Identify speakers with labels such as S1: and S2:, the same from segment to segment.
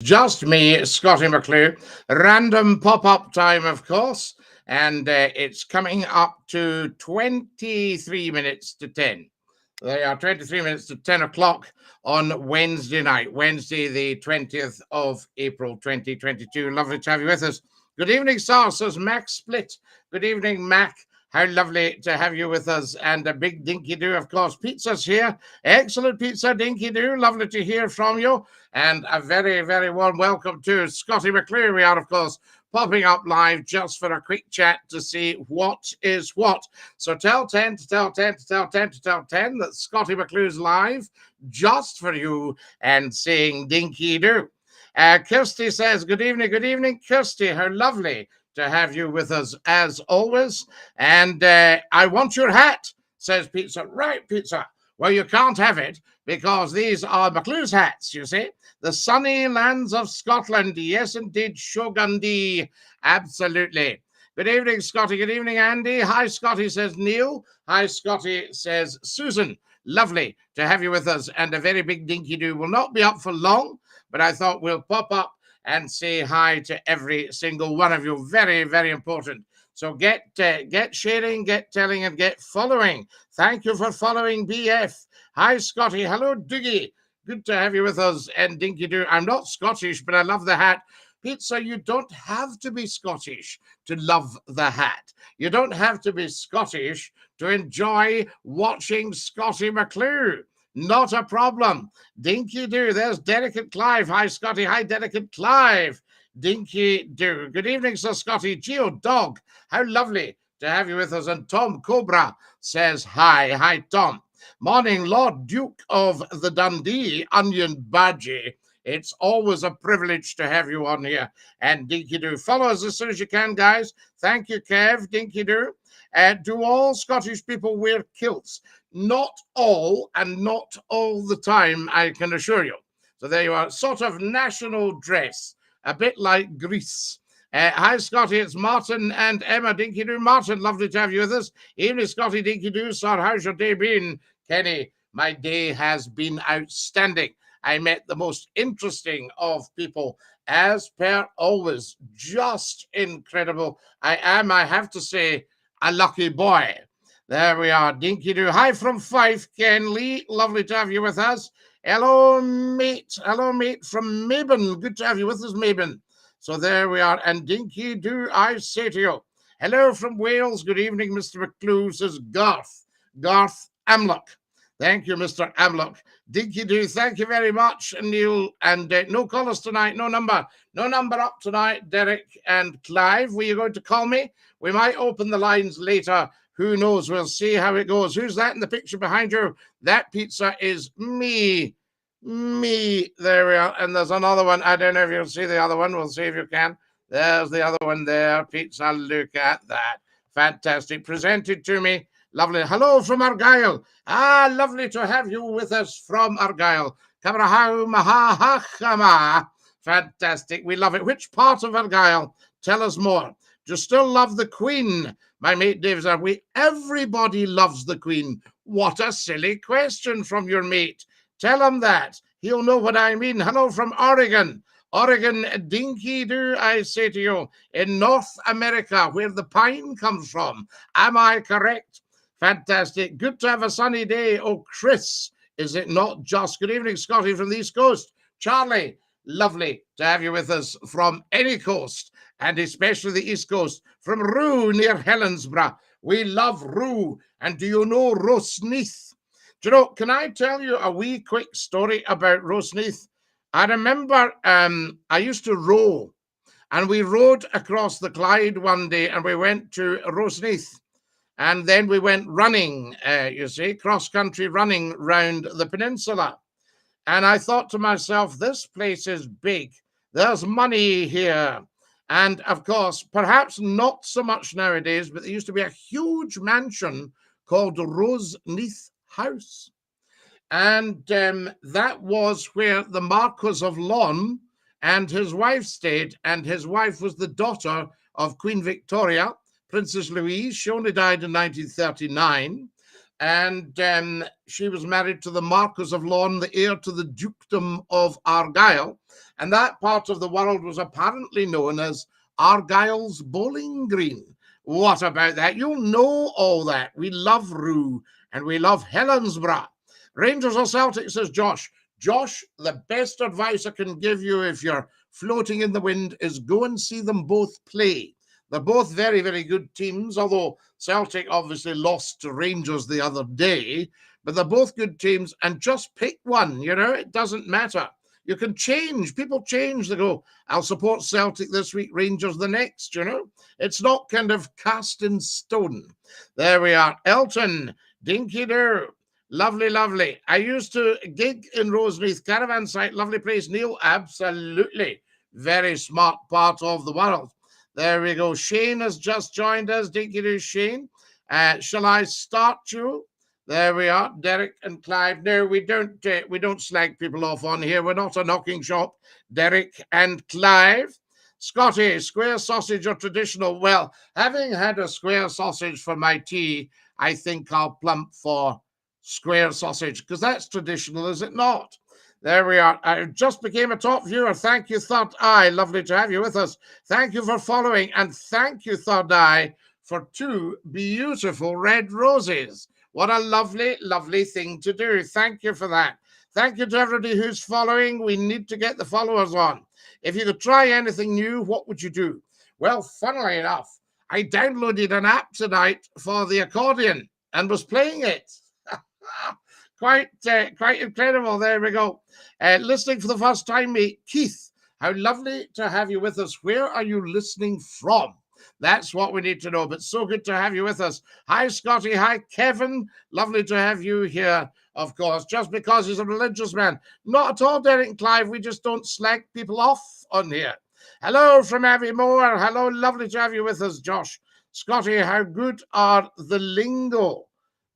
S1: Just me, Scottie McCLUE. Random pop-up time, of course, and it's coming up to 23 minutes to 10. They are 23 minutes to 10 o'clock on Wednesday night, Wednesday, the 20th of April, 2022. Lovely to have you with us. Good evening, sir, says Mac Split. Good evening, Mac. How lovely to have you with us. And a big dinky do, of course. Pizza's here. Excellent pizza, dinky do. Lovely to hear from you. And a very, very warm welcome to Scottie McCLUE. We are, of course, popping up live just for a quick chat to see what is what. So tell 10 to tell 10 to tell 10 to tell 10 that Scottie McCLUE's live just for you and saying dinky do. Kirsty says, good evening, Kirsty. How lovely to have you with us as always. And I want your hat, says Pizza. Right, Pizza. Well, you can't have it because these are McCLUE's hats, you see. The sunny lands of Scotland. Yes, indeed, Shogundy. Absolutely. Good evening, Scottie. Good evening, Andy. Hi, Scottie, says Neil. Hi, Scottie, says Susan. Lovely to have you with us. And a very big dinky do will not be up for long, but I thought we'll pop up and say hi to every single one of you. Very, very important. So get sharing, get telling, and get following. Thank you for following BF. Hi, Scottie. Hello, Dougie. Good to have you with us. And Dinky Doo. I'm not Scottish, but I love the hat. Pizza, you don't have to be Scottish to love the hat. You don't have to be Scottish to enjoy watching Scottie McCLUE. Not a problem. Dinky Doo. There's Delicate Clive. Hi, Scottie. Hi, Delicate Clive. Dinky Doo. Good evening, Sir Scottie. Geo Dog. How lovely to have you with us. And Tom Cobra says hi. Hi, Tom. Morning, Lord Duke of the Dundee, Onion Badgie. It's always a privilege to have you on here. And Dinky Doo. Follow us as soon as you can, guys. Thank you, Kev. Dinky Doo. Do all Scottish people wear kilts? Not all, and not all the time, I can assure you. So there you are, sort of national dress, a bit like Greece. Hi, Scottie, it's Martin and Emma. Dinky Doo. Martin, lovely to have you with us. Evening, Scottie. Dinky Doo. Sir, how's your day been? Kenny, my day has been outstanding. I met the most interesting of people, as per always. Just incredible. I have to say, a lucky boy. There we are, Dinky Doo. Hi from Fife, Ken Lee. Lovely to have you with us. Hello, mate. Hello, mate from Mabon. Good to have you with us, Mabon. So there we are. And Dinky Doo, I say to you, hello from Wales. Good evening, Mr. McCLUE, says Garth. Garth Amlock. Thank you, Mr. Amlock. Dinky Doo, thank you very much, Neil. And no callers tonight, no number up tonight, Derek and Clive. Were you going to call me? We might open the lines later. Who knows? We'll see how it goes. Who's that in the picture behind you? That pizza is me. Me. There we are. And there's another one. I don't know if you'll see the other one. We'll see if you can. There's the other one there. Pizza, look at that. Fantastic. Presented to me. Lovely. Hello from Argyll. Ah, lovely to have you with us from Argyll. Kabrahau Mahahachama. Fantastic. We love it. Which part of Argyll? Tell us more. Do you still love the Queen? My mate Dave said, everybody loves the Queen. What a silly question from your mate. Tell him that. He'll know what I mean. Hello from Oregon. Oregon, Dinky Doo, I say to you, in North America, where the pine comes from. Am I correct? Fantastic. Good to have a sunny day. Oh, Chris, is it not just? Good evening, Scottie from the East Coast. Charlie, lovely to have you with us from any coast, and especially the East Coast, from Rue near Helensburgh. We love Rue. And do you know Roseneath? Do you know, can I tell you a wee quick story about Roseneath? I remember I used to row, and we rowed across the Clyde one day, and we went to Roseneath. And then we went running, you see, cross-country running round the peninsula. And I thought to myself, this place is big. There's money here. And, of course, perhaps not so much nowadays, but there used to be a huge mansion called Roseneath House. And that was where the Marquis of Lawn and his wife stayed. And his wife was the daughter of Queen Victoria, Princess Louise. She only died in 1939. And she was married to the Marquis of Lawn, the heir to the Dukedom of Argyll. And that part of the world was apparently known as Argyle's Bowling Green. What about that? You'll know all that. We love Rue and we love Helensburgh. Rangers or Celtic, says Josh. Josh, the best advice I can give you if you're floating in the wind is go and see them both play. They're both very, very good teams, although Celtic obviously lost to Rangers the other day, but they're both good teams, and just pick one, it doesn't matter. You can change. People change. They go, I'll support Celtic this week, Rangers the next, It's not kind of cast in stone. There we are. Elton, dinky do. Lovely, lovely. I used to gig in Roseneath Caravan Site. Lovely place. Neil, absolutely. Very smart part of the world. There we go. Shane has just joined us. Dinky do, Shane. Shall I start you? There we are, Derek and Clive. No, we don't slag people off on here. We're not a knocking shop. Derek and Clive. Scottie, square sausage or traditional? Well, having had a square sausage for my tea, I think I'll plump for square sausage, because that's traditional, is it not? There we are. I just became a top viewer. Thank you, Third Eye. Lovely to have you with us. Thank you for following, and thank you, Third Eye, for 2 beautiful red roses. What a lovely, lovely thing to do. Thank you for that. Thank you to everybody who's following. We need to get the followers on. If you could try anything new, what would you do? Well, funnily enough, I downloaded an app tonight for the accordion and was playing it. Quite incredible. There we go. Listening for the first time, mate. Keith, how lovely to have you with us. Where are you listening from? That's what we need to know. But so good to have you with us. Hi, Scottie. Hi, Kevin. Lovely to have you here, of course, just because he's a religious man. Not at all, Derek and Clive. We just don't slag people off on here. Hello from Aviemore. Hello, lovely to have you with us, Josh. Scottie, how good are the lingo?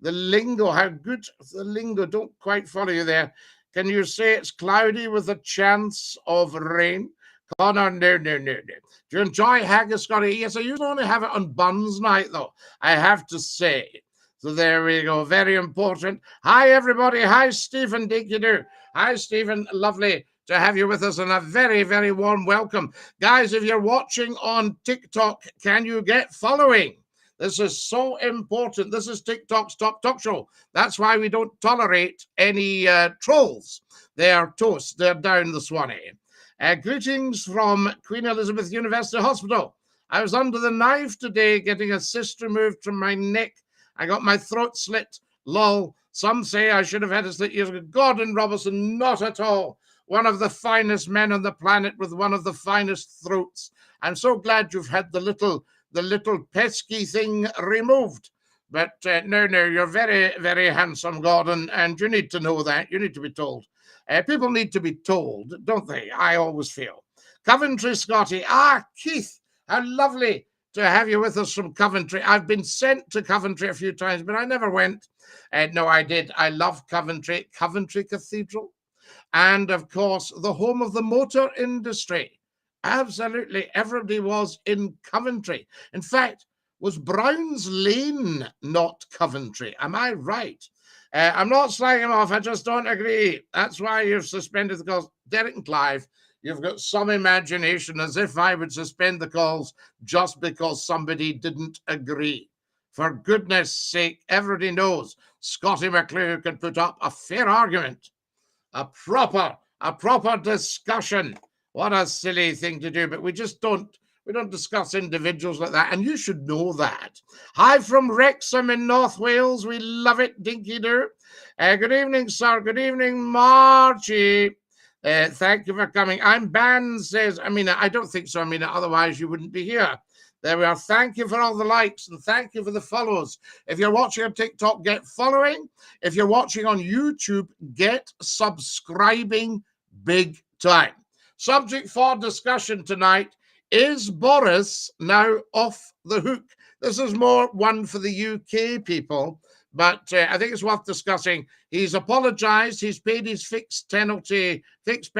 S1: The lingo, how good the lingo. Don't quite follow you there. Can you say it's cloudy with a chance of rain? Connor, no. Do you enjoy haggis, Scottie? Yes, I usually only have it on buns night, though, I have to say. So there we go. Very important. Hi, everybody. Hi, Stephen. Dinky-doo. Hi, Stephen. Lovely to have you with us, and a very, very warm welcome. Guys, if you're watching on TikTok, can you get following? This is so important. This is TikTok's top talk show. That's why we don't tolerate any trolls. They are toast. They're down the Swanee. Greetings from Queen Elizabeth University Hospital. I was under the knife today getting a cyst removed from my neck. I got my throat slit. Lol. Some say I should have had a slit years ago. Gordon Robertson, not at all. One of the finest men on the planet with one of the finest throats. I'm so glad you've had the little pesky thing removed. But no, you're very, very handsome, Gordon, and you need to know that. You need to be told. People need to be told, don't they? I always feel. Coventry, Scottie. Keith, how lovely to have you with us from Coventry. I've been sent to Coventry a few times, but I never went. No, I did. I love Coventry. Coventry Cathedral. And, of course, the home of the motor industry. Absolutely. Everybody was in Coventry. In fact, was Brown's Lane not Coventry? Am I right? I'm not slagging him off. I just don't agree. That's why you've suspended the calls. Derek and Clive, you've got some imagination, as if I would suspend the calls just because somebody didn't agree. For goodness sake, everybody knows Scottie McCLUE can put up a fair argument, a proper discussion. What a silly thing to do, but we don't discuss individuals like that, and you should know that. Hi from Wrexham in North Wales. We love it, dinky-doo. Good evening, sir. Good evening, Margie. Thank you for coming. I'm banned, says Amina. I don't think so, Amina. Otherwise, you wouldn't be here. There we are. Thank you for all the likes, and thank you for the follows. If you're watching on TikTok, get following. If you're watching on YouTube, get subscribing big time. Subject for discussion tonight: is Boris now off the hook? This is more one for the UK people, but I think it's worth discussing. He's apologised. He's paid his fixed penalty ticket.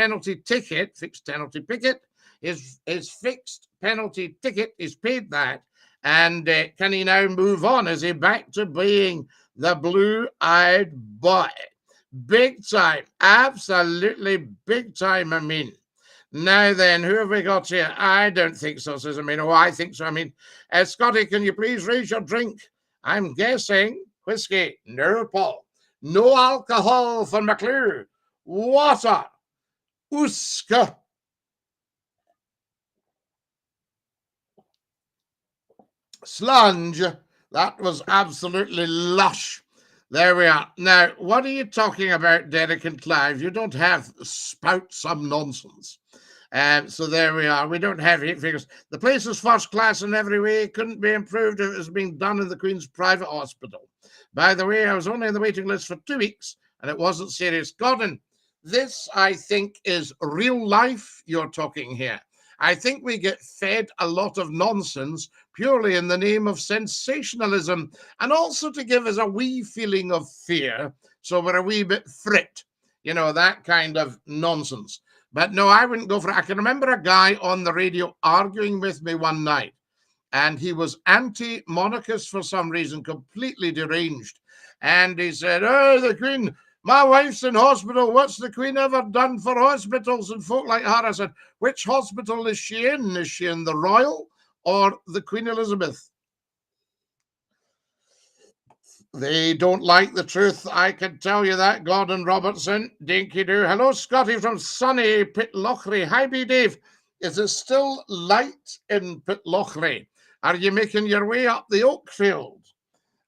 S1: His fixed penalty ticket. He's paid that. And can he now move on? Is he back to being the blue-eyed boy? Big time. Absolutely big time, I mean. Now then, who have we got here? I don't think so, says Amino. Oh, I think so. I mean, Scottie, can you please raise your drink? I'm guessing whiskey. No, Paul. No alcohol for McCLUE. Water. Uska. Slunge. That was absolutely lush. There we are. Now, what are you talking about, Derek and Clive? You don't have spout some nonsense. So there we are. We don't have 8 figures. The place is first class in every way. Couldn't be improved if it was being done in the Queen's private hospital. By the way, I was only on the waiting list for 2 weeks, and it wasn't serious. Gordon, this, I think, is real life you're talking here. I think we get fed a lot of nonsense purely in the name of sensationalism and also to give us a wee feeling of fear. So we're a wee bit frit, you know, that kind of nonsense. But no, I wouldn't go for it. I can remember a guy on the radio arguing with me one night, and he was anti-monarchist for some reason, completely deranged. And he said, oh, the Queen, my wife's in hospital. What's the Queen ever done for hospitals and folk like her? I said, which hospital is she in? Is she in the Royal or the Queen Elizabeth? They don't like the truth, I can tell you that, Gordon Robertson. Dinky do. Hello, Scottie from sunny Pitlochry. Hi, B. Dave. Is it still light in Pitlochry? Are you making your way up the Oakfield?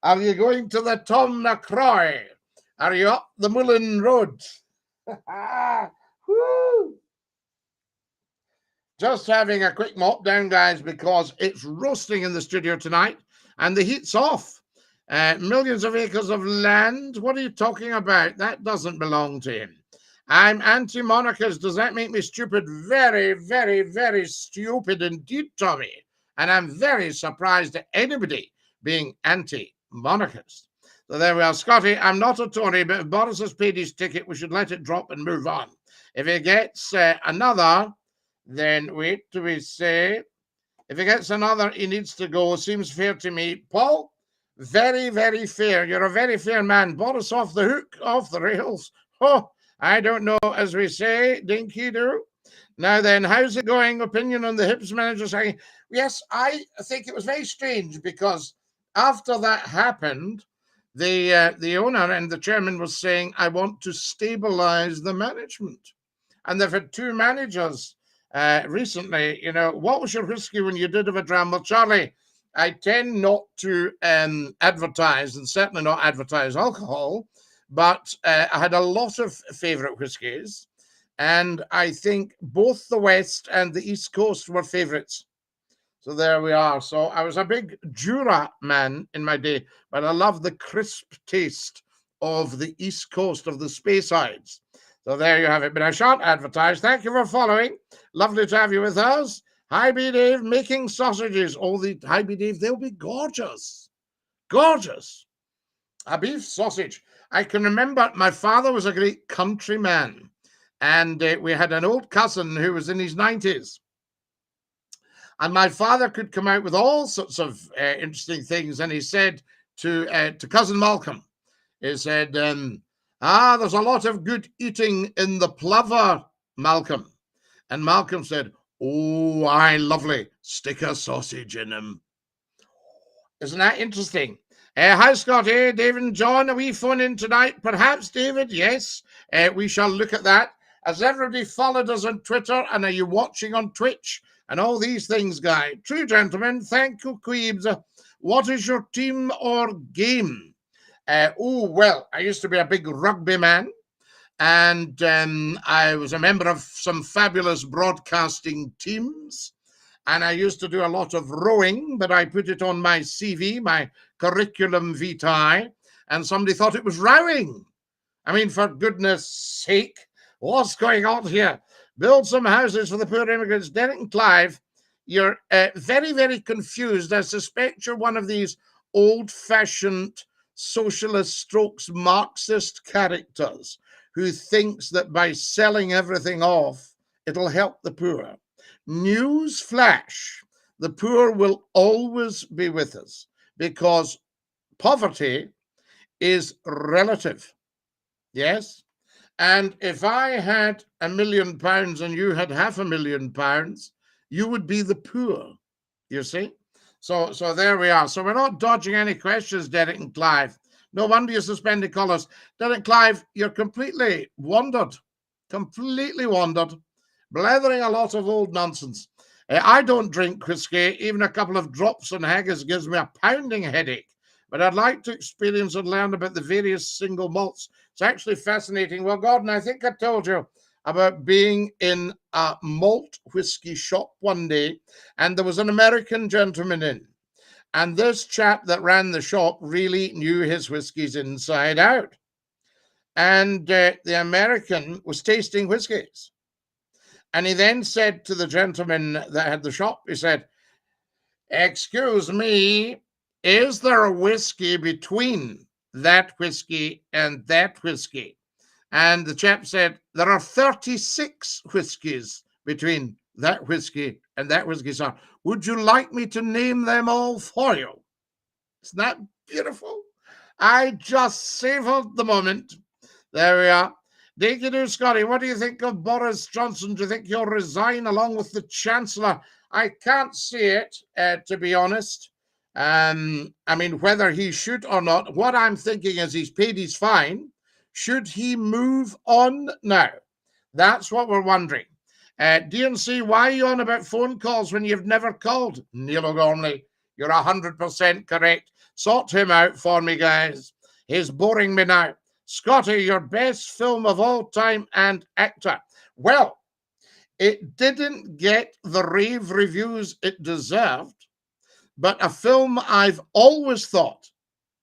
S1: Are you going to the Tom na Croy? Are you up the Mullen Road? Woo! Just having a quick mop down, guys, because it's roasting in the studio tonight and the heat's off. Millions of acres of land. What are you talking about? That doesn't belong to him. I'm anti-monarchist. Does that make me stupid? Very, very, very stupid indeed, Tommy. And I'm very surprised at anybody being anti-monarchist. So there we are. Scottie, I'm not a Tory, but if Boris has paid his ticket, we should let it drop and move on. If he gets another, then wait till we say, if he gets another, he needs to go. Seems fair to me. Paul? Very, very fair. You're a very fair man. Boris off the hook, off the rails. Oh, I don't know, as we say, Dinky do. Now then, how's it going? Opinion on the Hibs manager saying, yes, I think it was very strange because after that happened, the owner and the chairman was saying, I want to stabilize the management. And they've had 2 managers recently. You know, what was your whiskey when you did have a dram? Well, Charlie, I tend not to advertise and certainly not advertise alcohol, but I had a lot of favorite whiskies, and I think both the West and the East Coast were favorites. So there we are. So I was a big Jura man in my day, but I love the crisp taste of the East Coast of the Speyside. So there you have it. But I shan't advertise. Thank you for following. Lovely to have you with us. Hi, B. Dave, making sausages. Oh, hi, B. Dave, they'll be gorgeous. Gorgeous. A beef sausage. I can remember my father was a great countryman, and we had an old cousin who was in his 90s. And my father could come out with all sorts of interesting things. And he said to cousin Malcolm, he said, there's a lot of good eating in the plover, Malcolm. And Malcolm said, oh, aye, lovely. Stick a sausage in him. Isn't that interesting? Hi, Scottie. David and John, are we phone in tonight? Perhaps, David? Yes. We shall look at that. Has everybody followed us on Twitter? And are you watching on Twitch? And all these things, Guy. True, gentlemen. Thank you, Queebs. What is your team or game? Well, I used to be a big rugby man. And I was a member of some fabulous broadcasting teams. And I used to do a lot of rowing, but I put it on my CV, my curriculum vitae, and somebody thought it was rowing. I mean, for goodness sake, what's going on here? Build some houses for the poor immigrants. Derek and Clive, you're very, very confused. I suspect you're one of these old-fashioned socialist strokes Marxist characters who thinks that by selling everything off, it'll help the poor. News flash, the poor will always be with us because poverty is relative. Yes? And if I had £1 million and you had £500,000, you would be the poor, you see? So there we are. So we're not dodging any questions, Derek and Clive. No wonder you suspended colours. Derek and Clive, you're completely wandered, blathering a lot of old nonsense. I don't drink whiskey. Even a couple of drops on haggis gives me a pounding headache. But I'd like to experience and learn about the various single malts. It's actually fascinating. Well, Gordon, I think I told you about being in a malt whiskey shop one day, and there was an American gentleman in. And this chap that ran the shop really knew his whiskies inside out. And the American was tasting whiskies. And he then said to the gentleman that had the shop, he said, "Excuse me, is there a whiskey between that whiskey and that whiskey?" And the chap said, "There are 36 whiskies between that whiskey and that whiskey, sir. Would you like me to name them all for you?" Isn't that beautiful? I just savoured the moment. There we are. Dicky-doo, Scottie, what do you think of Boris Johnson? Do you think he'll resign along with the Chancellor? I can't see it, to be honest. I mean, whether he should or not, what I'm thinking is he's paid his fine. Should he move on now? That's what we're wondering. DNC, why are you on about phone calls when you've never called? Neil O'Gormley, you're 100% correct. Sort him out for me, guys. He's boring me now. Scottie, your best film of all time and actor. Well, it didn't get the rave reviews it deserved, but a film I've always thought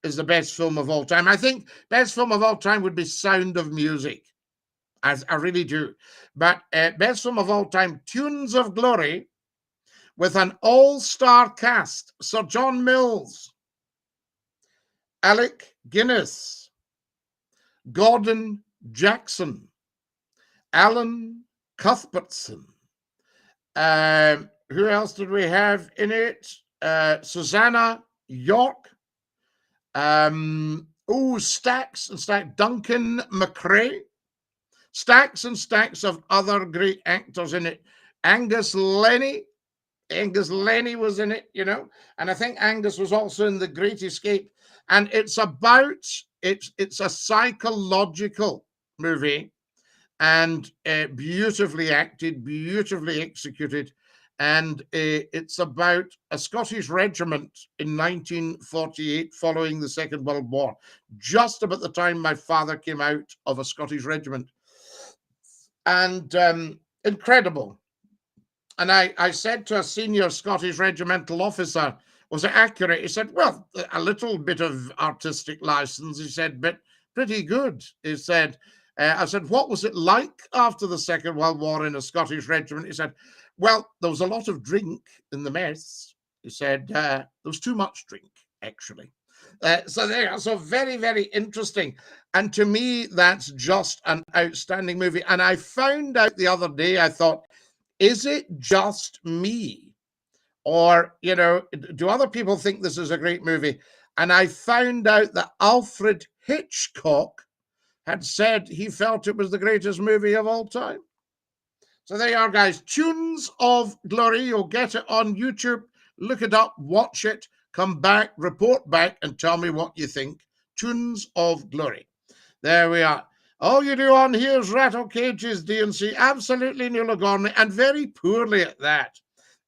S1: is the best film of all time. I think best film of all time would be Sound of Music. I really do. But best film of all time, Tunes of Glory, with an all-star cast. Sir John Mills, Alec Guinness, Gordon Jackson, Alan Cuthbertson. Who else did we have in it? Susanna York. Stacks and stacks. Duncan McCrae. Stacks and stacks of other great actors in it. Angus Lenny. Angus Lenny was in it, you know, and I think Angus was also in The Great Escape. And it's about, it's a psychological movie, and beautifully acted, beautifully executed. And it's about a Scottish regiment in 1948 following the Second World War, just about the time my father came out of a Scottish regiment. And incredible. And I said to a senior Scottish regimental officer, was it accurate? He said, well, a little bit of artistic license. He said, but pretty good. He said, I said, what was it like after the Second World War in a Scottish regiment? He said, well, there was a lot of drink in the mess. He said, there was too much drink, actually. So there, so very, very interesting. And to me, that's just an outstanding movie. And I found out the other day, I thought, is it just me? Or, you know, do other people think this is a great movie? And I found out that Alfred Hitchcock had said he felt it was the greatest movie of all time. So there you are, guys. Tunes of Glory. You'll get it on YouTube. Look it up, watch it, come back, report back, and tell me what you think. Tunes of Glory. There we are. All you do on here is rattle cages, DNC. Absolutely, Neil O'Gormley, and very poorly at that.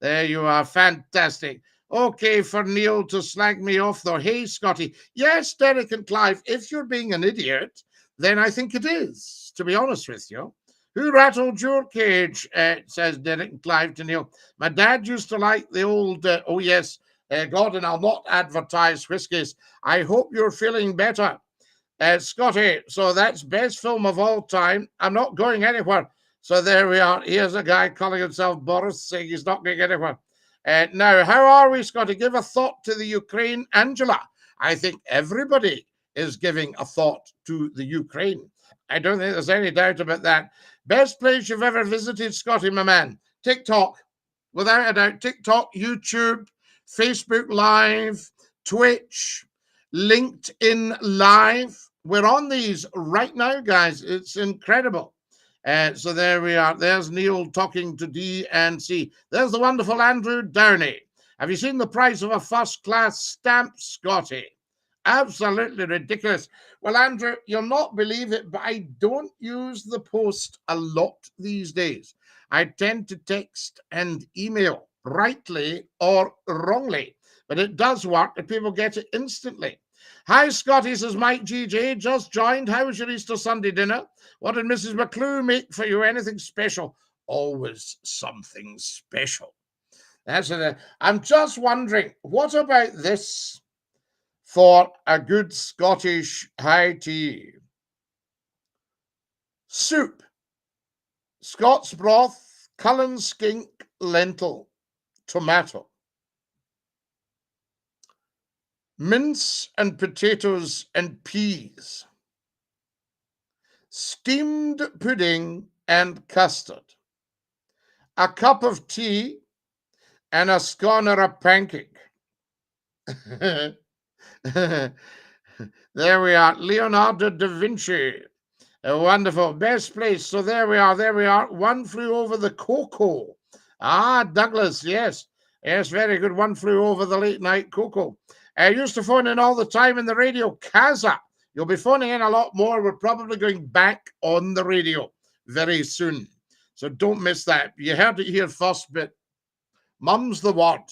S1: There you are. Fantastic. Okay, for Neil to slag me off, though. Hey, Scottie. Yes, Derek and Clive, if you're being an idiot, then I think it is, to be honest with you. Who rattled your cage? Says Derek and Clive to Neil. My dad used to like the old, oh yes, Gordon, I'll not advertise whiskies. I hope you're feeling better. Scottie, so that's best film of all time. I'm not going anywhere. So there we are. Here's a guy calling himself Boris, saying he's not going anywhere. Now, how are we, Scottie? Give a thought to the Ukraine. Angela, I think everybody is giving a thought to the Ukraine. I don't think there's any doubt about that. Best place you've ever visited, Scottie, my man? TikTok, without a doubt. TikTok, YouTube, Facebook Live, Twitch, LinkedIn Live. we're on these right now, guys. It's incredible. So there we are. There's Neil talking to DNC. There's the wonderful Andrew Downey. Have you seen the price of a first-class stamp, Scottie? Absolutely ridiculous. Well, Andrew, you'll not believe it, but I don't use the post a lot these days. I tend to text and email, rightly or wrongly, but it does work if people get it instantly. Hi, Scottie, says Mike GJ. Just joined. How was your Easter Sunday dinner? What did Mrs. McCLUE make for you? Anything special? Always something special. That's it. I'm just wondering, what about this for a good Scottish high tea? Soup, Scots broth, Cullen skink, lentil, tomato. Mince and potatoes and peas. Steamed pudding and custard. A cup of tea and a scone or a pancake. There we are. Leonardo da Vinci. A wonderful. Best place. So there we are. There we are. One flew over the cocoa. Ah, Douglas. Yes. Yes, very good. One flew over the late night cocoa. I used to phone in all the time in the radio. Kaza. You'll be phoning in a lot more. We're probably going back on the radio very soon. So don't miss that. You heard it here first, but mum's the word.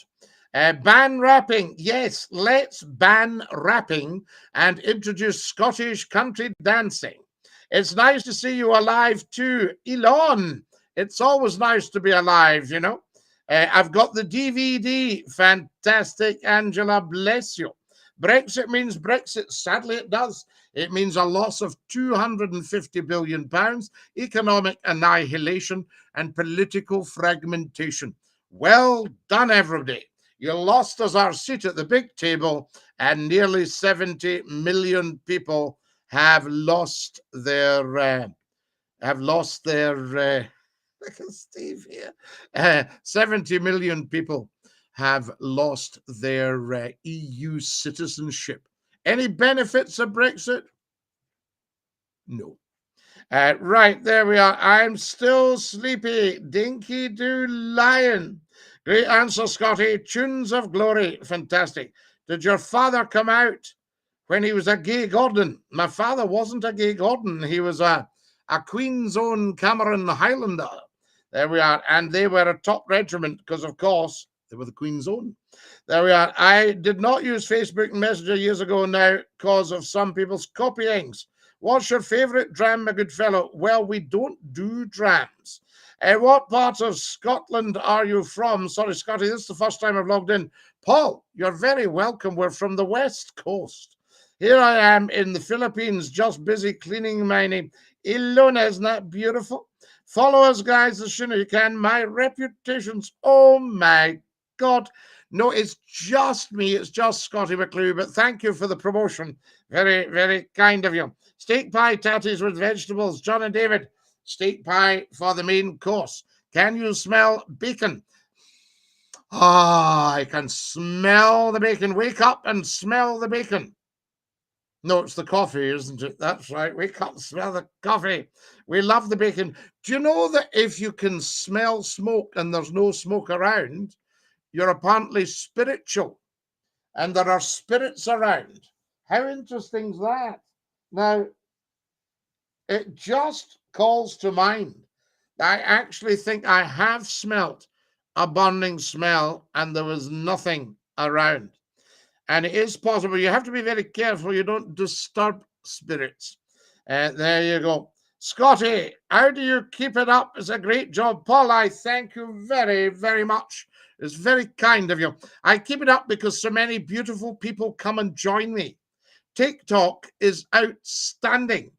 S1: Ban rapping. Yes, let's ban rapping and introduce Scottish country dancing. It's nice to see you alive too. Elon, it's always nice to be alive, you know. I've got the DVD. Fantastic, Angela, bless you. Brexit means Brexit. Sadly, it does. It means a loss of £250 billion, economic annihilation, and political fragmentation. Well done, everybody. You lost us our seat at the big table, and nearly 70 million people have lost their look at Steve here. 70 million people have lost their EU citizenship. Any benefits of Brexit? No. Right, there we are. I'm still sleepy. Dinky Doo Lion. Great answer, Scottie. Tunes of Glory. Fantastic. Did your father come out when he was a gay Gordon? My father wasn't a gay Gordon. He was a Queen's Own Cameron Highlander. There we are. And they were a top regiment because, of course, they were the Queen's Own. There we are. I did not use Facebook Messenger years ago now because of some people's copyings. What's your favourite dram, my good fellow? Well, we don't do drams. What part of Scotland are you from? Sorry, Scottie, this is the first time I've logged in. Paul, you're very welcome. We're from the West Coast. Here I am in the Philippines, just busy cleaning my name. Ilona, isn't that beautiful? Follow us, guys, as soon as you can. My reputation's, oh my God. No, it's just me. It's just Scottie McCLUE, but thank you for the promotion. Very, very kind of you. Steak pie tatties with vegetables. John and David, steak pie for the main course. Can you smell bacon? Ah, I can smell the bacon. Wake up and smell the bacon. No, it's the coffee, isn't it? That's right. Wake up and smell the coffee. We love the bacon. Do you know that if you can smell smoke and there's no smoke around, you're apparently spiritual and there are spirits around? How interesting is that? Now, it just calls to mind. I actually think I have smelt a burning smell and there was nothing around. And it is possible. You have to be very careful you don't disturb spirits. There you go. Scottie, how do you keep it up? It's a great job. Paul, I thank you very, very much. It's very kind of you. I keep it up because so many beautiful people come and join me. TikTok is outstanding.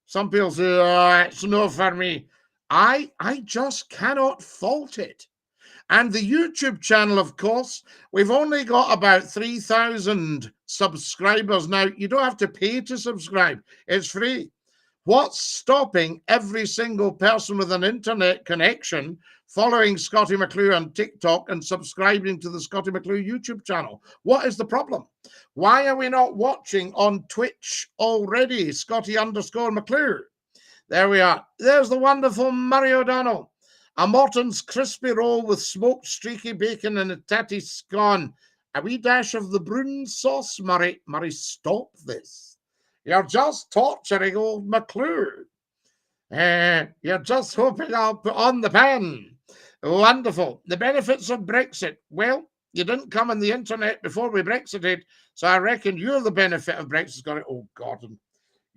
S1: Some people say, oh, it's no for me. I just cannot fault it. And the YouTube channel, of course, we've only got about 3,000 subscribers now. You don't have to pay to subscribe. It's free. What's stopping every single person with an internet connection following Scottie McCLUE on TikTok and subscribing to the Scottie McCLUE YouTube channel? What is the problem? Why are we not watching on Twitch already? Scottie_McCLUE. There we are. There's the wonderful Murray O'Donnell. A Morton's crispy roll with smoked streaky bacon and a tatty scone. A wee dash of the Brune sauce, Murray. Murray, stop this. You're just torturing old McCLUE. You're just hoping I'll put on the pan. Wonderful. The benefits of Brexit. Well, you didn't come on the internet before we Brexited, so I reckon you're the benefit of Brexit. Oh, God.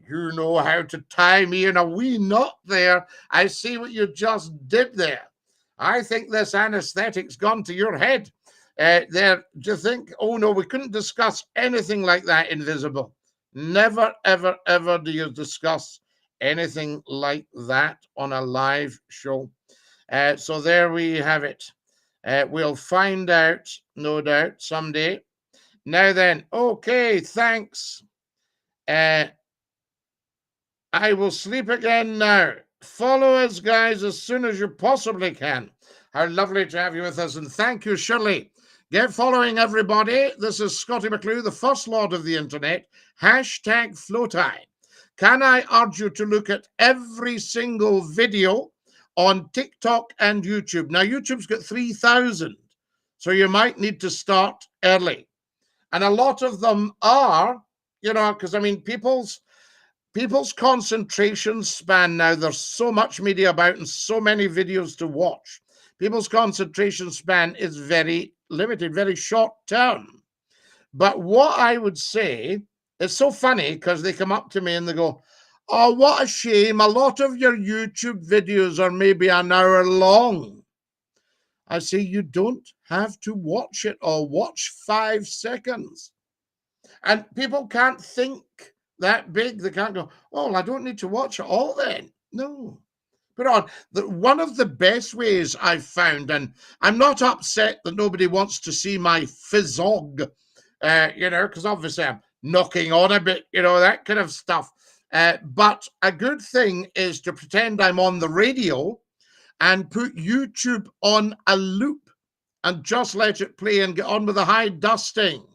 S1: You know how to tie me in a wee knot there. I see what you just did there. I think this anesthetic's gone to your head. Do you think, oh no, we couldn't discuss anything like that, Invisible. Never, ever, ever do you discuss anything like that on a live show. So there we have it. We'll find out, no doubt, someday. Now then, okay, thanks. I will sleep again now. Follow us, guys, as soon as you possibly can. How lovely to have you with us, and thank you, Shirley. Get following, everybody. This is Scottie McCLUE, the first lord of the internet. #FlowTie. Can I urge you to look at every single video on TikTok and YouTube? Now, YouTube's got 3,000, so you might need to start early. And a lot of them are, you know, because, I mean, people's concentration span now, there's so much media about and so many videos to watch. People's concentration span is very limited, very short term. But what I would say, it's so funny because they come up to me and they go, oh, what a shame. A lot of your YouTube videos are maybe an hour long. I say, you don't have to watch it or watch 5 seconds. And people can't think that big. They can't go, oh, I don't need to watch it all then. No. Put on. One of the best ways I've found, and I'm not upset that nobody wants to see my fizzog, you know, because obviously I'm knocking on a bit, you know, that kind of stuff. But a good thing is to pretend I'm on the radio and put YouTube on a loop and just let it play and get on with the high dusting.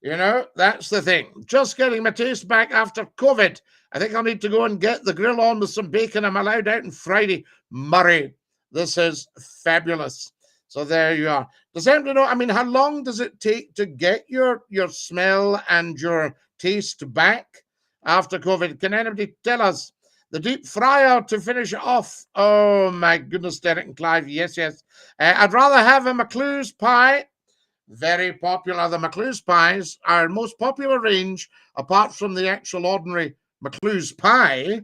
S1: You know, that's the thing. Just getting my taste back after COVID. I think I'll need to go and get the grill on with some bacon. I'm allowed out on Friday. Murray, this is fabulous. So there you are. Does anybody know, I mean, how long does it take to get your smell and your taste back after COVID? Can anybody tell us? The deep fryer to finish it off. Oh, my goodness, Derek and Clive. Yes, yes. I'd rather have a McClue's pie. Very popular. The McClue's pies, our most popular range, apart from the actual ordinary McClue's pie,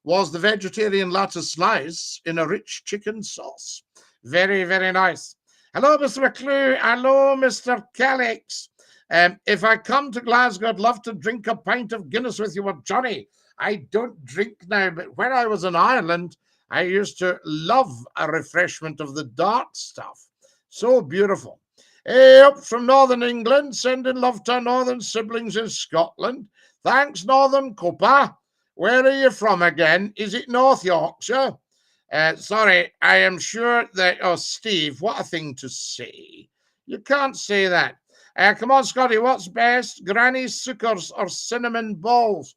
S1: was the vegetarian lettuce slice in a rich chicken sauce. Very, very nice. Hello, Mr. McClue. Hello, Mr. Calix. If I come to Glasgow, I'd love to drink a pint of Guinness with you or Johnny. I don't drink now, but when I was in Ireland, I used to love a refreshment of the dark stuff. So beautiful. Hey, up from Northern England, sending love to our northern siblings in Scotland. Thanks, Northern Cuppa. Where are you from again? Is it North Yorkshire? Sorry, I am sure that... Oh, Steve, what a thing to say. You can't say that. Come on, Scottie, what's best? Granny suckers or cinnamon balls?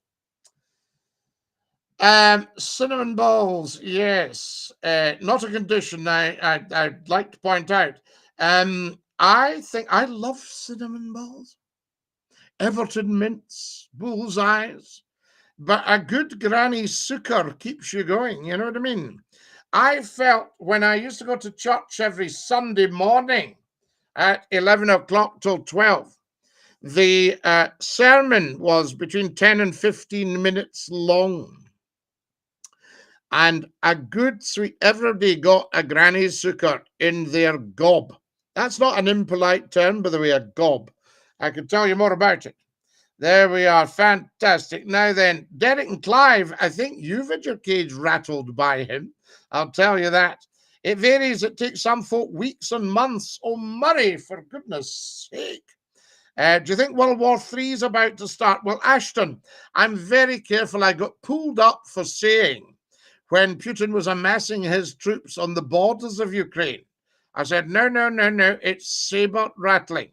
S1: Cinnamon balls, yes. Not a condition I'd like to point out. I think I love cinnamon balls, Everton mints, bullseyes, but a good granny sucker keeps you going. You know what I mean? I felt when I used to go to church every Sunday morning at 11 o'clock till 12, the sermon was between 10 and 15 minutes long. And a good sweet, everybody got a granny sucker in their gob. That's not an impolite term, by the way, a gob. I can tell you more about it. There we are. Fantastic. Now then, Derek and Clive, I think you've had your cage rattled by him. I'll tell you that. It varies. It takes some folk weeks and months. Oh, Murray, for goodness sake. Do you think World War III is about to start? Well, Ashton, I'm very careful. I got pulled up for saying when Putin was amassing his troops on the borders of Ukraine, I said, no, no, no, no, it's saber rattling.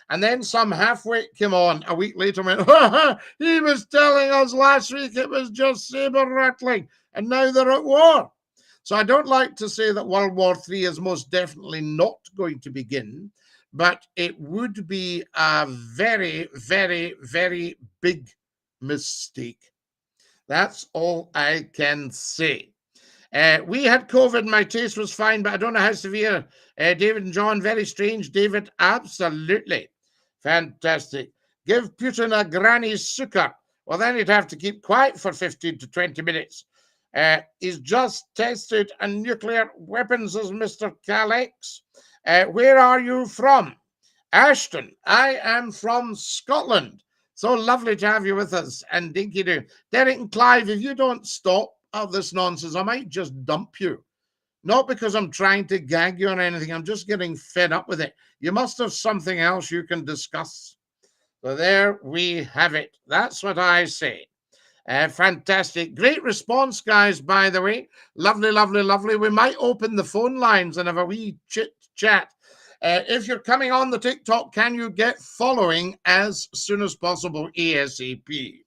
S1: And then some half-wit came on a week later and went, ha, ha, he was telling us last week it was just saber rattling, and now they're at war. So I don't like to say that World War III is most definitely not going to begin, but it would be a very, very, very big mistake. That's all I can say. We had COVID. My taste was fine, but I don't know how severe. David and John, very strange. David, absolutely. Fantastic. Give Putin a granny sukkah. Well, then he'd have to keep quiet for 15 to 20 minutes. He's just tested a nuclear weapons, as Mr. Calex. Where are you from? Ashton. I am from Scotland. So lovely to have you with us. And dinky do. Derek and Clive, if you don't stop this nonsense, I might just dump you. Not because I'm trying to gag you or anything. I'm just getting fed up with it. You must have something else you can discuss. So there we have it. That's what I say. Fantastic. Great response, guys, by the way. Lovely, lovely, lovely. We might open the phone lines and have a wee chit chat. If you're coming on the TikTok, can you get following as soon as possible, ASAP?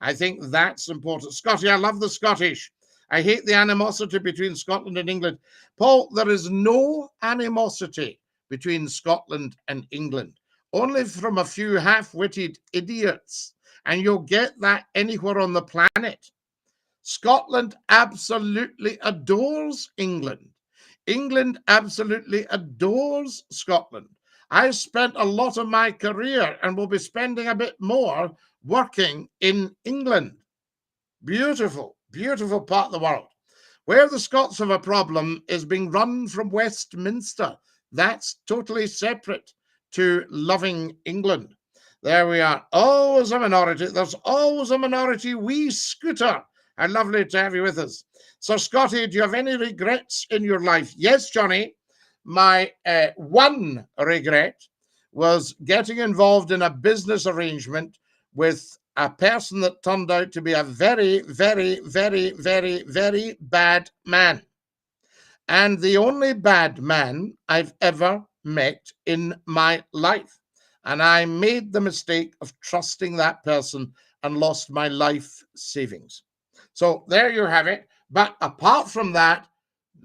S1: I think that's important. Scottie, I love the Scottish. I hate the animosity between Scotland and England. Paul, there is no animosity between Scotland and England, only from a few half-witted idiots. And you'll get that anywhere on the planet. Scotland absolutely adores England. England absolutely adores Scotland. I spent a lot of my career and will be spending a bit more working in England. Beautiful, beautiful part of the world. Where the Scots have a problem is being run from Westminster. That's totally separate to loving England. There we are. Always a minority. There's always a minority. Wee Scooter. How lovely to have you with us. So, Scottie, do you have any regrets in your life? Yes, Johnny. My one regret was getting involved in a business arrangement with a person that turned out to be a very, very, very, very, very bad man. And the only bad man I've ever met in my life. And I made the mistake of trusting that person and lost my life savings. So there you have it. But apart from that,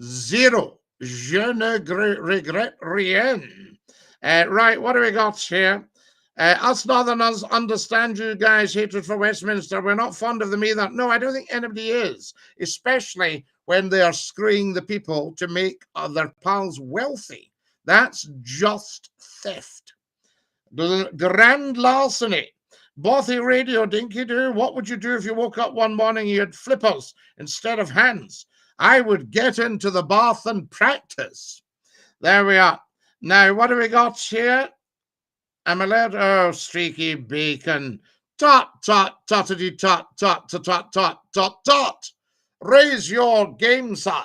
S1: zero. Je ne regrette rien. Right, what do we got here? Us Northerners understand you guys' hatred for Westminster. We're not fond of them either. No, I don't think anybody is, especially when they are screwing the people to make their pals wealthy. That's just theft. Grand larceny. Bothy radio, dinky do. What would you do if you woke up one morning and you had flippers instead of hands? I would get into the bath and practice. There we are. Now, what do we got here? Amalette, oh, streaky bacon. Tot, tot, tottity, tot, tot, tot, tot, tot, tot, tot. Raise your game, sir.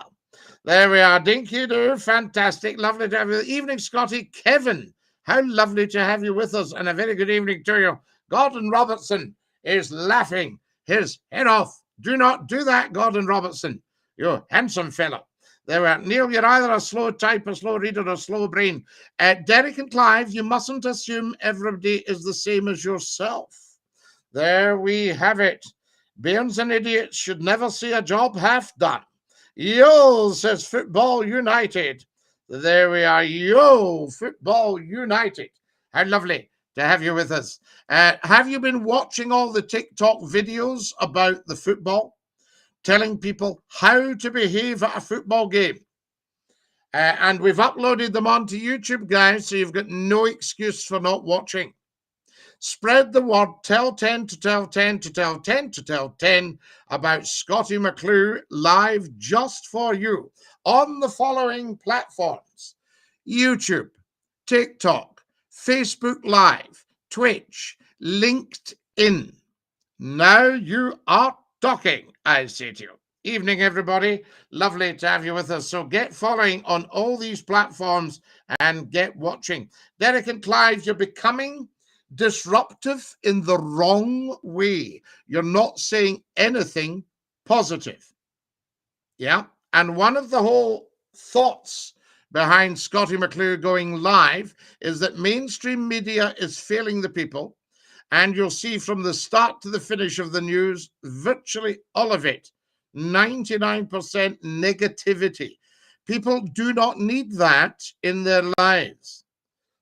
S1: There we are. Dinky do. Fantastic. Lovely to have you. Evening, Scottie. Kevin, how lovely to have you with us, and a very good evening to you. Gordon Robertson is laughing his head off. Do not do that, Gordon Robertson. You handsome fellow. There we are. Neil, you're either a slow type, a slow reader, or a slow brain. Derek and Clive, you mustn't assume everybody is the same as yourself. There we have it. Bairns and idiots should never see a job half done. Yo, says Football United. There we are. Yo, Football United. How lovely to have you with us. Have you been watching all the TikTok videos about the football? Telling people how to behave at a football game. And we've uploaded them onto YouTube, guys, so you've got no excuse for not watching. Spread the word. Tell 10 to tell 10 to tell 10 to tell 10 about Scottie McCLUE live just for you on the following platforms: YouTube, TikTok, Facebook Live, Twitch, LinkedIn. Now you are talking, I say to you. Evening, everybody. Lovely to have you with us. So get following on all these platforms and get watching. Derek and Clive, you're becoming disruptive in the wrong way. You're not saying anything positive. Yeah. And one of the whole thoughts behind Scottie McCLUE going live is that mainstream media is failing the people. And you'll see from the start to the finish of the news, virtually all of it, 99% negativity. People do not need that in their lives.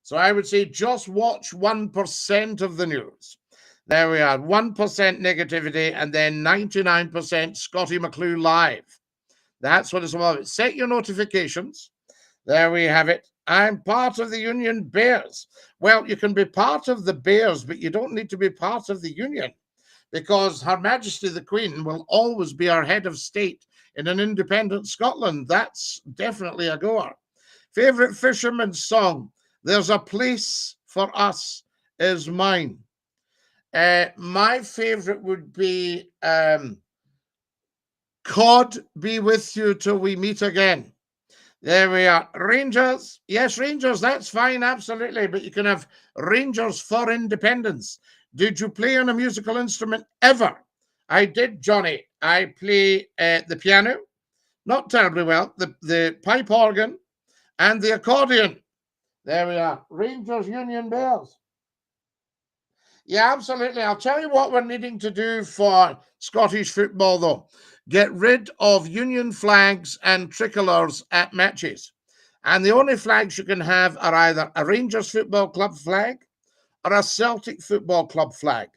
S1: So I would say just watch 1% of the news. There we are, 1% negativity, and then 99% Scottie McCLUE live. That's what it's about. Set your notifications. There we have it. I'm part of the Union Bears. Well, you can be part of the Bears, but you don't need to be part of the Union, because Her Majesty the Queen will always be our head of state in an independent Scotland. That's definitely a goer. Favourite fisherman's song, There's a Place for Us, is mine. My favourite would be Cod Be With You Till We Meet Again. There we are. Rangers. Yes, Rangers, that's fine, absolutely. But you can have Rangers for Independence. Did you play on a musical instrument ever? I did, Johnny. I play the piano, not terribly well, the pipe organ, and the accordion. There we are. Rangers, Union Bears. Yeah, absolutely. I'll tell you what we're needing to do for Scottish football, though. Get rid of Union flags and tricolours at matches. And the only flags you can have are either a Rangers Football Club flag or a Celtic Football Club flag.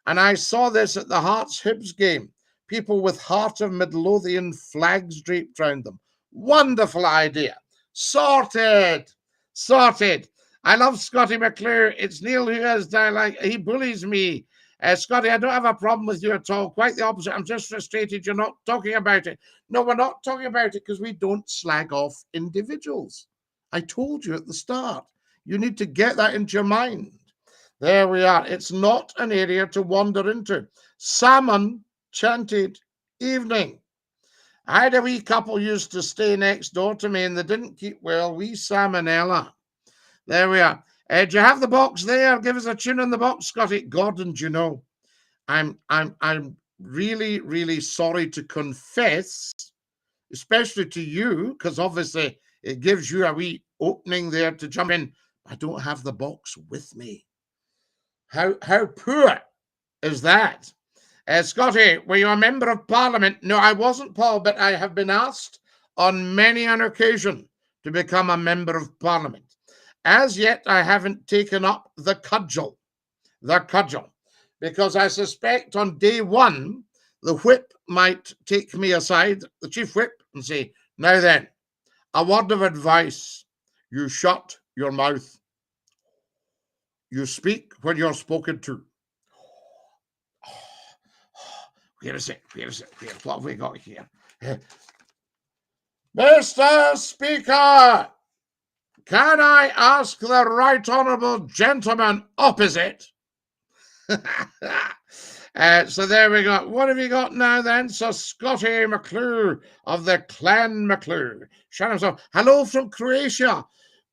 S1: And I saw this at the Hearts Hibs game. People with Heart of Midlothian flags draped around them. Wonderful idea. Sorted. Sorted. I love Scottie McCLUE. It's Neil who has dialect. He bullies me. Scottie, I don't have a problem with you at all. Quite the opposite. I'm just frustrated you're not talking about it. No, we're not talking about it because we don't slag off individuals. I told you at the start. You need to get that into your mind. There we are. It's not an area to wander into. Salmon chanted evening. I had a wee couple used to stay next door to me and they didn't keep well. Wee salmonella. There we are. Do you have the box there? Give us a tune on the box, Scottie. Gordon, do you know, I'm really, really sorry to confess, especially to you, because obviously it gives you a wee opening there to jump in. I don't have the box with me. How poor is that? Scottie, were you a member of Parliament? No, I wasn't, Paul, but I have been asked on many an occasion to become a member of Parliament. As yet, I haven't taken up the cudgel, because I suspect on day one, the whip might take me aside, the chief whip, and say, now then, a word of advice. You shut your mouth. You speak when you're spoken to. Where is it? What have we got here? Mr. Speaker, can I ask the right honourable gentleman opposite? So there we go. What have you got now then? So Scottie McCLUE of the Clan McCLUE. Shout himself. Hello from Croatia.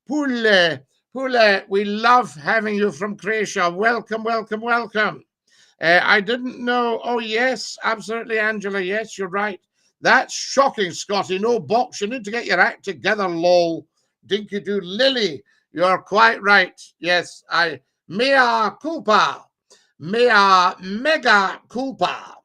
S1: Pule, we love having you from Croatia. Welcome. I didn't know. Oh, yes, absolutely, Angela. Yes, you're right. That's shocking, Scottie. No box. You need to get your act together, lol. Dinky do. Lily, you're quite right. Yes, mea culpa. Mea mega culpa.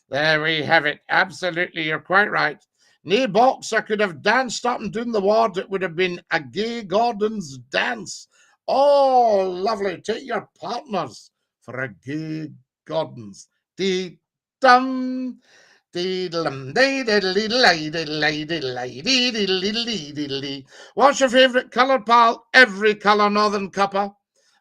S1: There we have it. Absolutely, you're quite right. Nae box, I could have danced up and down the ward. It would have been a gay Gordon's dance. Oh, lovely. Take your partners for a gay Gordon's. Dee-dum. What's your favourite colour, pal? Every colour, Northern Cuppa.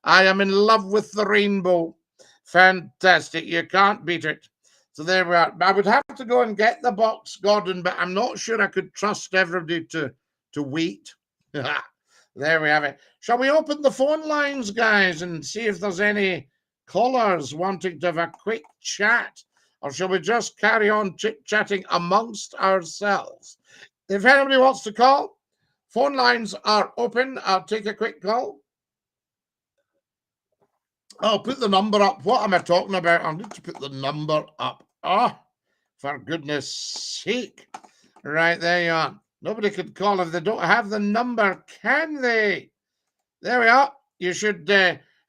S1: I am in love with the rainbow. Fantastic. You can't beat it. So there we are. I would have to go and get the box, Gordon, but I'm not sure I could trust everybody to wait. There we have it. Shall we open the phone lines, guys, and see if there's any callers wanting to have a quick chat? Or shall we just carry on chit-chatting amongst ourselves? If anybody wants to call, phone lines are open. I'll take a quick call. I'll put the number up. What am I talking about? I need to put the number up. Oh, for goodness sake. Right, there you are. Nobody could call if they don't have the number, can they? There we are. You should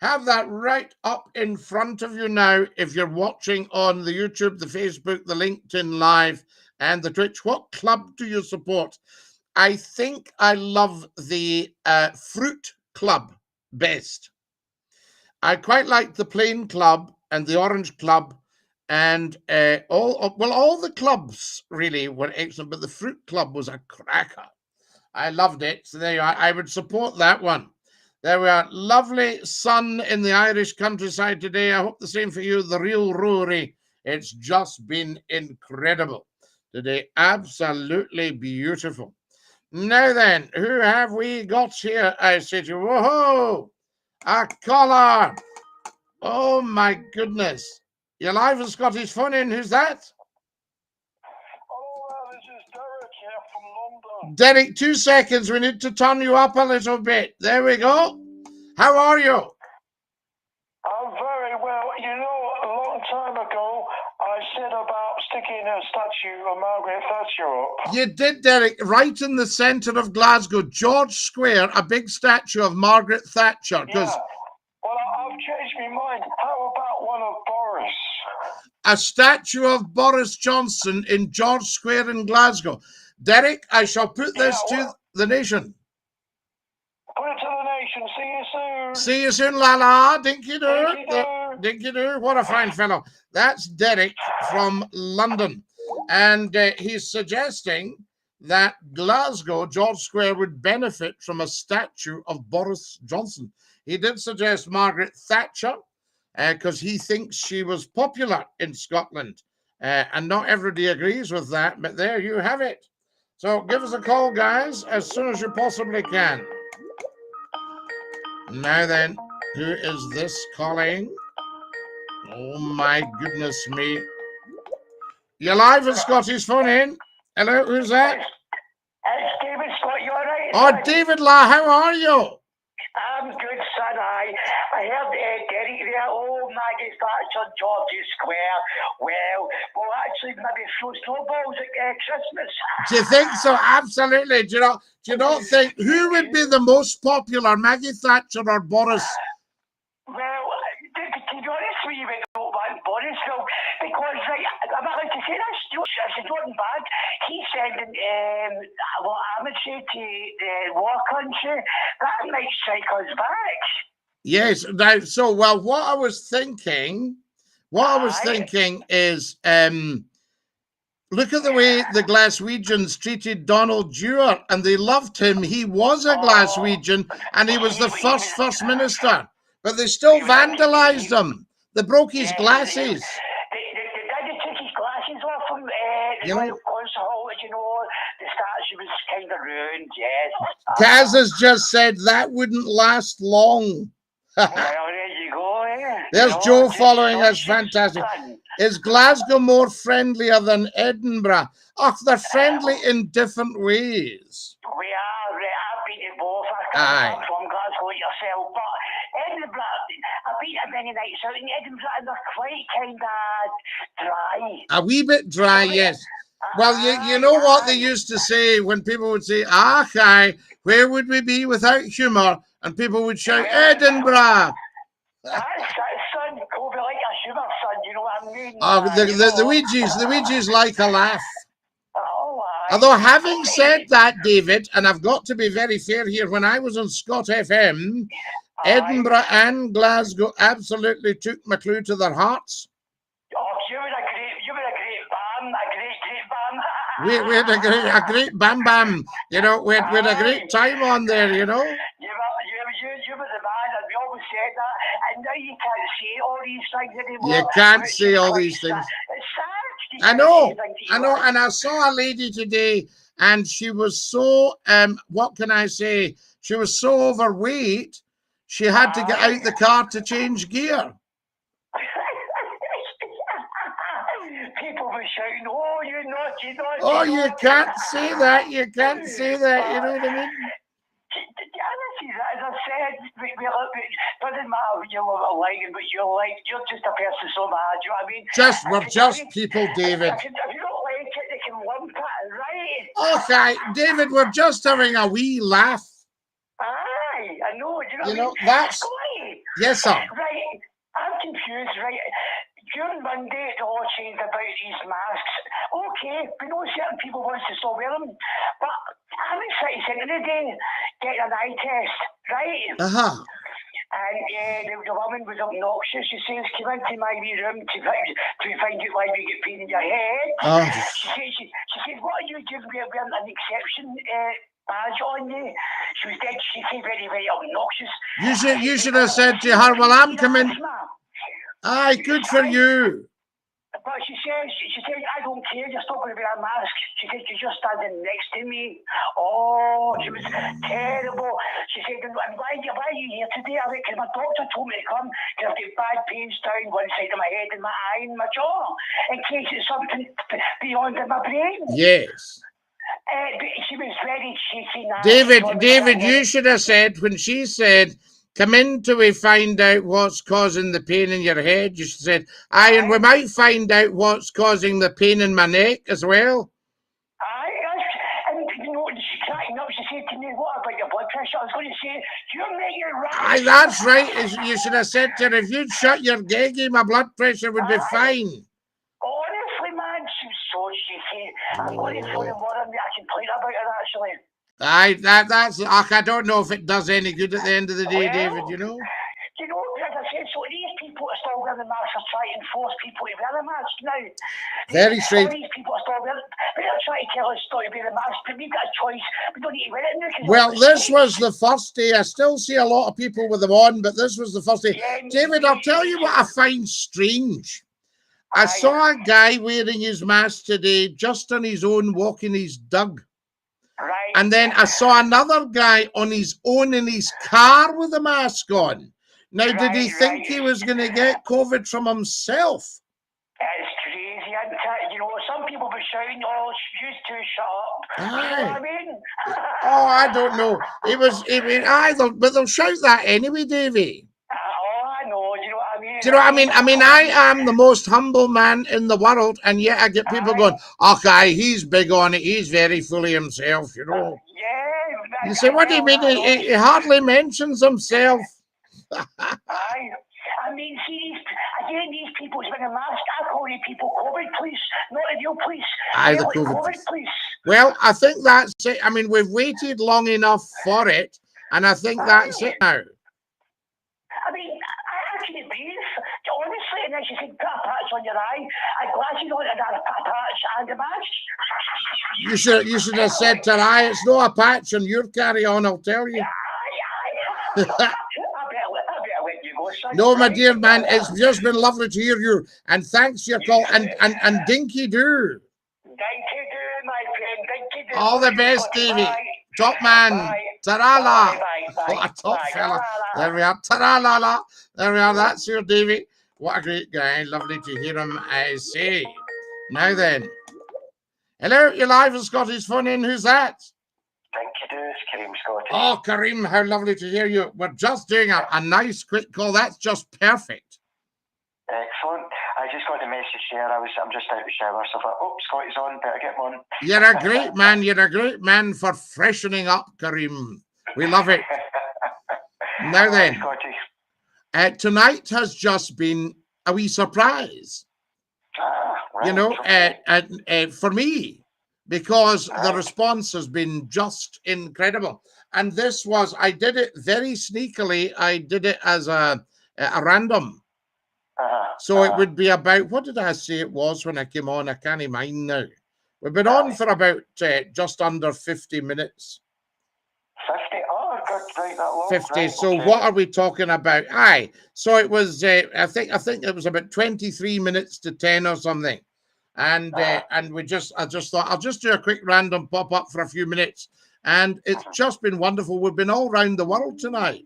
S1: have that right up in front of you now if you're watching on the YouTube, the Facebook, the LinkedIn Live, and the Twitch. What club do you support? I think I love the Fruit Club best. I quite like the Plain Club and the Orange Club, and all the clubs really were excellent, but the Fruit Club was a cracker. I loved it. So there you are. I would support that one. There we are. Lovely sun in the Irish countryside today. I hope the same for you, the real Rory. It's just been incredible today. Absolutely beautiful. Now then, who have we got here? I say to you, whoa, a caller. Oh my goodness. You're live on Scotty's phone in. Who's that?
S2: Hello, this is Derek here from London.
S1: Derek, 2 seconds. We need to turn you up a little bit. There we go. How are you?
S2: I'm very well. You know, a long time ago, I said about sticking a statue of Margaret Thatcher up.
S1: You did, Derek, right in the centre of Glasgow, George Square, a big statue of Margaret Thatcher.
S2: Yeah. Well, I've changed my mind. How about one of Boris?
S1: A statue of Boris Johnson in George Square in Glasgow. Derek, I shall put this to the nation.
S2: Put it to the nation. See you soon.
S1: See you soon, Lala. Dinky doo.
S2: Dinky doo.
S1: Dinky doo. What a fine fellow. That's Derek from London. And he's suggesting that Glasgow, George Square, would benefit from a statue of Boris Johnson. He did suggest Margaret Thatcher because he thinks she was popular in Scotland. And not everybody agrees with that, but there you have it. So give us a call, guys, as soon as you possibly can. Now then, who is this calling? Oh my goodness me. You're live at Scotty's phone in. Hello, who's that?
S3: It's David Scott, you alright?
S1: Oh, David La, how are you?
S3: I'm good, son. I heard Derek there, oh, Maggie Thatcher, George's Square. Well, actually, maybe throw snowballs at Christmas.
S1: Do you think so? Absolutely. Do you not think, who would be the most popular, Maggie Thatcher or Boris?
S3: Well, to be honest with you, we don't want Boris, though, because, I'm not allowed to say this, it's not bad. He's sending, amateur to the war country. That might strike us back.
S1: Yes. Now, so, well, what I was thinking is, look at the way the Glaswegians treated Donald Dewar, and they loved him. He was a Glaswegian, and he was the first minister. But they still vandalized him. They broke his glasses.
S3: They took his glasses off him. The statue was kind of ruined, yes.
S1: Kaz has just said that wouldn't last long.
S3: Well, there you go, eh?
S1: There's Joe following us. Fantastic. Is Glasgow more friendlier than Edinburgh? Oh, they're friendly in different ways.
S3: We are. I've been to both.
S1: Aye.
S3: I'm from Glasgow yourself, but Edinburgh, I've been to many nights out in Edinburgh, and they're quite kind of dry.
S1: A wee bit dry, yes. Well, you know what they used to say when people would say, aye, where would we be without humour? And people would shout, Edinburgh.
S3: That's son, go be like a humour, son, you know what I mean?
S1: Oh, the Ouija's like a laugh.
S3: Oh,
S1: Although having said that, David, and I've got to be very fair here, when I was on Scott FM, Edinburgh and Glasgow absolutely took McCLUE to their hearts.
S3: Oh, you were a great band,
S1: We had a great bam bam, you know, we had a great time on there, you know.
S3: You were the man, and we always said that, and now you can't say all these things anymore.
S1: You can't say all these things.
S3: It's sad.
S1: I know, and I saw a lady today, and she was so, what can I say? She was so overweight, she had to get out the car to change gear.
S3: People were shouting, oh, you're naughty.
S1: Oh, you can't say that, you know what I mean?
S3: As I doesn't matter what you're like and what you're like. You're just a person so bad. You know what I mean?
S1: We're just people, David.
S3: If you don't like it, they can lump it, right?
S1: Okay, David, we're just having a wee laugh.
S3: Aye, I know.
S1: You know, that's...
S3: Scottie.
S1: Yes, sir.
S3: Right, I'm confused, right? During Monday, the law changed about these masks. Okay, we know certain people want to still wear them, but I'm in city centre today getting an eye test, right?
S1: Uh-huh.
S3: And the woman was obnoxious. She says, "Come into my wee room to find out why you get pain in your head."
S1: Oh.
S3: She said, "What are you doing? We're wearing an exception badge on you." She was dead. She said, very, very obnoxious.
S1: You should have said to her, "Well, I'm coming." Aye, good for you.
S3: But she says, "I don't care, you're still going to wear a mask." She said, "You're just standing next to me." Oh, she was terrible. She said, why are you here today? I went, "Because my doctor told me to come because I've got bad pains down one side of my head and my eye and my jaw, in case it's something beyond my brain."
S1: Yes.
S3: But she was very cheeky now.
S1: David, you should have said, when she said, "Come in till we find out what's causing the pain in your head," you should have said, "Aye, and we might find out what's causing the pain in my neck as well."
S3: And you know, she cracking up, she said to me, "What about your blood pressure?" I was going to say, "You're making it right."
S1: Aye, that's right. You should have said to her, "If you'd shut your geggy, my blood pressure would be fine."
S3: Honestly, man, she was so cheeky. I'm going to phone and worry me. I complain about her, actually.
S1: Aye, that's... I don't know if it does any good at the end of the day, David, you know?
S3: You know, as I said, so these people are still wearing the masks are trying to force people to wear the mask now.
S1: Very strange.
S3: These people are still wearing it. They're trying to tell us not to wear the mask, but we've got a choice. We don't need to wear it now.
S1: Well, this was the first day. I still see a lot of people with them on, but this was the first day. Yeah, David, I'll tell you what I find strange. I saw a guy wearing his mask today just on his own, walking his dog.
S3: Right.
S1: And then I saw another guy on his own in his car with a mask on. Now, did he think he was going to get COVID from himself?
S3: It's crazy, isn't it? You know, some people were shouting, "Oh, you two shut up." You know what I mean?
S1: Oh, I don't know. But they'll shout that anyway, Davey.
S3: Oh, I know. You know what I mean?
S1: Do you know what I mean? I am the most humble man in the world, and yet I get people going, "Okay, he's big on it. He's very fully himself," you know.
S3: Yeah.
S1: You say, "What do you mean? He hardly mentions himself."
S3: Aye. I mean, see, these people with a mask, I call these people COVID police, not the real police.
S1: Aye, the COVID police. Well, I think that's it. I mean, we've waited long enough for it, and I think that's it now.
S3: I mean, I can't breathe. Honestly, and as you said, put a patch on your eye, glasses on, and a patch and a mask.
S1: You should have said to her, "Aye, it's not a patch on your carry-on, I'll tell you." No, my dear man, it's just been lovely to hear you, and thanks for your call, and dinky do.
S3: Dinky do, my friend, dinky do.
S1: All the best, Davey. Top man. Ta-ra-la. What a top fella. There we are. Ta-ra-la-la. There we are. That's your Davey. What a great guy. Lovely to hear him, I say. Now then. Hello, you're live on Scotty's Phone In. Who's that?
S3: Thank you, Kareem, Scottie.
S1: Oh, Kareem, how lovely to hear you. We're just doing a nice quick call. That's just perfect.
S3: Excellent. I just got a message there. I'm just out of the shower, so I thought, "Oh, Scotty's on, better get him on."
S1: You're a great man. You're a great man for freshening up, Kareem. We love it. Now then, tonight has just been a wee surprise.
S3: Right,
S1: you know, for me. Because the response has been just incredible. And this was, I did it very sneakily. I did it as a random. So it would be about, what did I say it was when I came on? I can't mind now. We've been on for about just under 50 minutes.
S3: 50? Oh, right, that long.
S1: 50.
S3: Right,
S1: so what are we talking about? Aye. So it was, I think it was about 23 minutes to 10 or something. And I just thought I'll just do a quick random pop up for a few minutes, and it's just been wonderful. We've been all around the world tonight.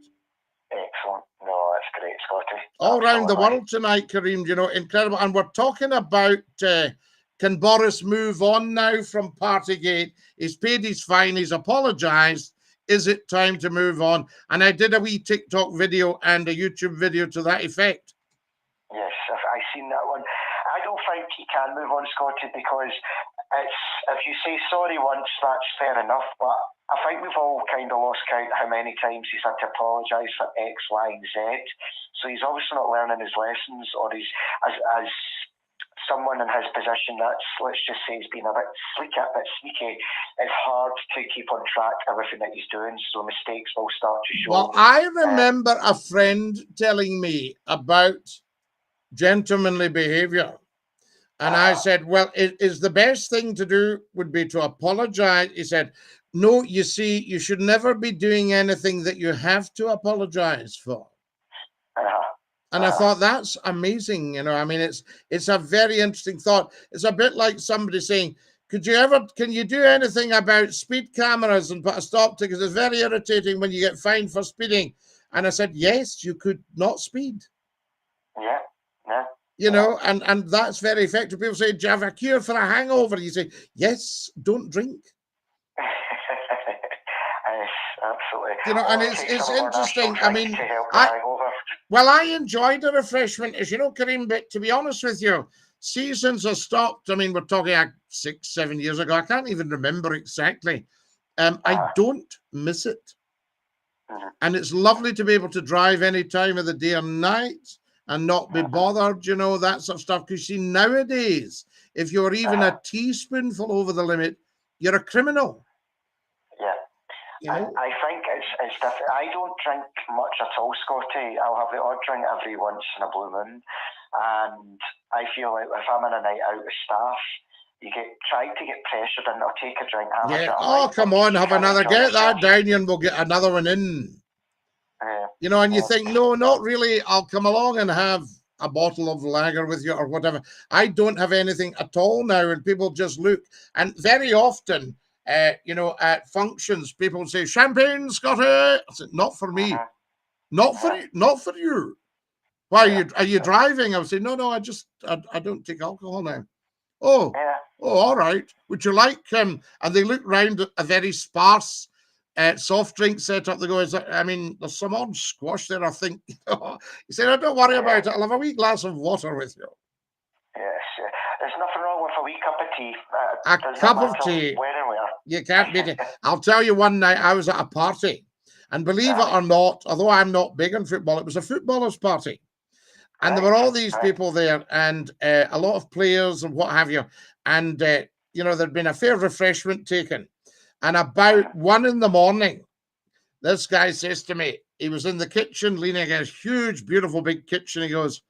S3: Excellent. No, that's great, Scottie.
S1: All around the world tonight, Kareem. You know, incredible. And we're talking about can Boris move on now from Partygate? He's paid his fine. He's apologised. is it time to move on? And I did a wee TikTok video and a YouTube video to that effect.
S2: Yes, I've seen that one. I don't think he can move on, Scottie, because it's, if you say sorry once, that's fair enough, but I think we've all kind of lost count how many times he's had to apologise for X, Y, and Z. So he's obviously not learning his lessons, or he's, as someone in his position that's, let's just say, he's been a bit sneaky, it's hard to keep on track everything that he's doing, so mistakes will start to show.
S1: Well, I remember a friend telling me about gentlemanly behaviour. And I said, well, is the best thing to do would be to apologize. He said, no, you see, you should never be doing anything that you have to apologize for. And I thought, that's amazing. You know, I mean, it's a very interesting thought. It's a bit like somebody saying, can you do anything about speed cameras and put a stop to it? Because it's very irritating when you get fined for speeding. And I said, yes, you could not speed.
S2: Yeah.
S1: You know, and that's very effective. People say, do you have a cure for a hangover? You say, yes, don't drink.
S2: Yes, absolutely.
S1: You know, and it's interesting. I mean, I enjoyed the refreshment, as you know, Kareem, but to be honest with you, seasons have stopped. I mean, we're talking 6-7 years ago. I can't even remember exactly. I don't miss it. And it's lovely to be able to drive any time of the day or night and not be bothered, you know, that sort of stuff. Because you see, nowadays, if you're even a teaspoonful over the limit, you're a criminal.
S2: Yeah. You know? I think it's different. I don't drink much at all, Scottie. I'll have the odd drink every once in a blue moon. And I feel like if I'm in a night out with staff, you try to get pressured and I'll take a drink.
S1: Come on, have another. Get that down and we'll get another one in. You know, and you think, no, not really. I'll come along and have a bottle of lager with you or whatever. I don't have anything at all now, and people just look. And very often, you know, at functions, people say, champagne, Scottie. I said, not for me. Not for you. Not for you. Why are you driving? I would say, no, I don't take alcohol now. Oh, all right. Would you like and they look round at a very sparse soft drink setup. They go, I mean, there's some odd squash there, I think. He said, don't worry about it. I'll have a wee glass of water with you.
S2: Yes, there's nothing wrong with a wee cup of tea.
S1: A cup of tea.
S2: Where.
S1: You can't beat it. I'll tell you, one night I was at a party, and believe it or not, although I'm not big on football, it was a footballers' party. And there were all these people there, and a lot of players and what have you. And, you know, there'd been a fair refreshment taken. And about 1 a.m, this guy says to me, he was in the kitchen leaning against a huge, beautiful, big kitchen. He goes,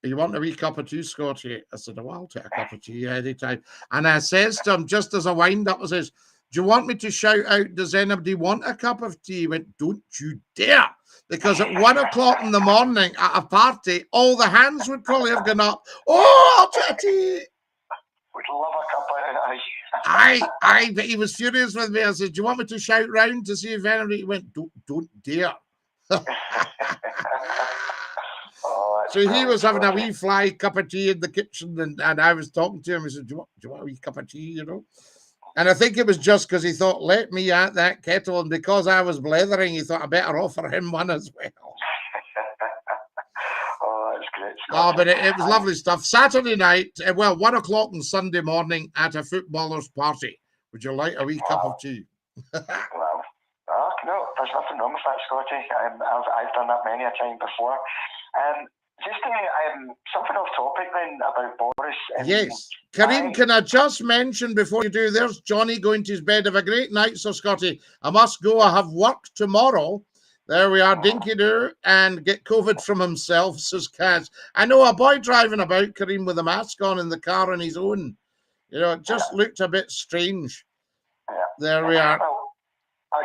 S1: you want a wee cup of tea, Scottie? I said, oh, I'll take a cup of tea anytime. And I says to him, just as a wind-up, I says, do you want me to shout out, does anybody want a cup of tea? He went, don't you dare. Because at 1 o'clock in the morning at a party, all the hands would probably have gone up. Oh, I'll take a tea.
S2: Would love a cup of it.
S1: But he was furious with me. I said, do you want me to shout round to see if anybody? He went, don't dare. So he was having a wee fly cup of tea in the kitchen, and I was talking to him. He said, do you want a wee cup of tea, you know? And I think it was just because he thought, let me at that kettle. And because I was blethering, he thought I better offer him one as well.
S2: Oh, that's great.
S1: Oh, but it was lovely stuff. Saturday night, 1 o'clock on Sunday morning at a footballer's party. Would you like a wee cup of tea?
S2: Wow. Oh, no, there's nothing wrong with that, Scottie. I've done that many a time before. Just something off topic then about Boris.
S1: Yes. Kareem, can I just mention before you do, there's Johnny going to his bed. Have a great night, Sir Scottie. I must go. I have work tomorrow. There we are, dinky-doo, and get COVID from himself, says Kaz. I know a boy driving about, Kareem, with a mask on in the car on his own. You know, it just looked a bit strange. There we are.
S2: I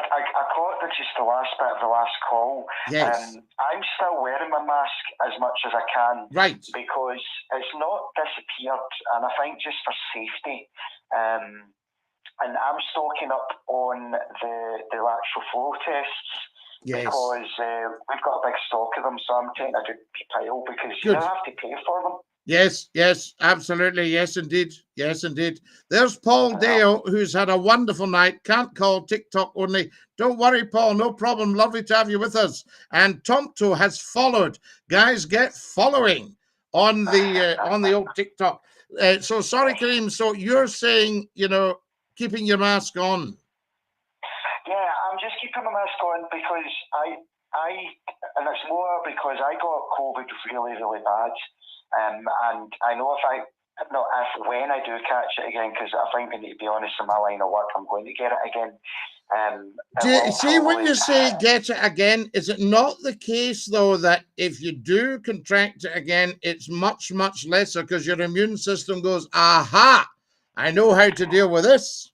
S2: caught just the last bit of the last call.
S1: Yes.
S2: I'm still wearing my mask as much as I can.
S1: Right.
S2: Because it's not disappeared, and I think just for safety. And I'm stocking up on the actual flow tests.
S1: Yes.
S2: Because we've got a big stock of them, so I'm taking a good pile because you don't have to pay for them.
S1: Yes, yes, absolutely. Yes, indeed. Yes, indeed. There's Paul
S2: Yeah.
S1: Dale, who's had a wonderful night. Can't call TikTok only. Don't worry, Paul. No problem. Lovely to have you with us. And Tomto has followed. Guys, get following on the old TikTok. So sorry, Kareem. So you're saying, keeping your mask on.
S2: Yeah, I'm just keeping my mask on because and it's more because I got COVID really, really bad. And I know when I do catch it again, because I think we need to be honest in my line of work, I'm going to get it again.
S1: Do you see when you say get it again, is it not the case though that if you do contract it again, it's much, much lesser because your immune system goes, aha, I know how to deal with this?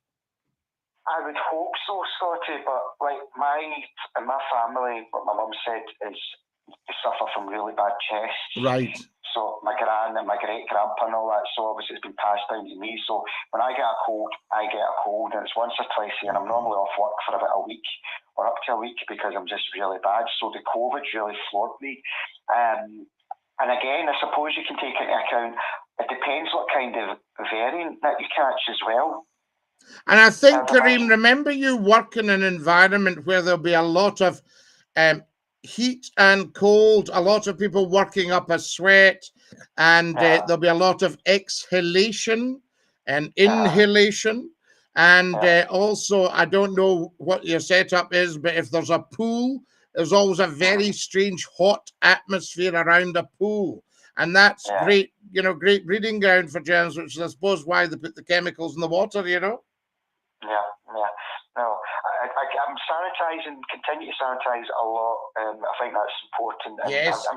S2: I would hope so, Scottie, but like my family, what my mum said is they suffer from really bad chests.
S1: Right.
S2: So my gran and my great grandpa and all that, so obviously it's been passed down to me. So when I get a cold, and it's once or twice a year, and I'm normally off work for about a week or up to a week because I'm just really bad. So the COVID really floored me. And again, I suppose you can take into account, it depends what kind of variant that you catch as well.
S1: And I think, Kareem, remember you work in an environment where there'll be a lot of heat and cold, a lot of people working up a sweat, and there'll be a lot of exhalation and inhalation. And also, I don't know what your setup is, but if there's a pool, there's always a very strange hot atmosphere around a pool. And that's great, great breeding ground for germs, which is, I suppose, why they put the chemicals in the water,
S2: Yeah. No, I'm sanitising, continue to sanitise a lot. I think that's important. And
S1: yes.
S2: I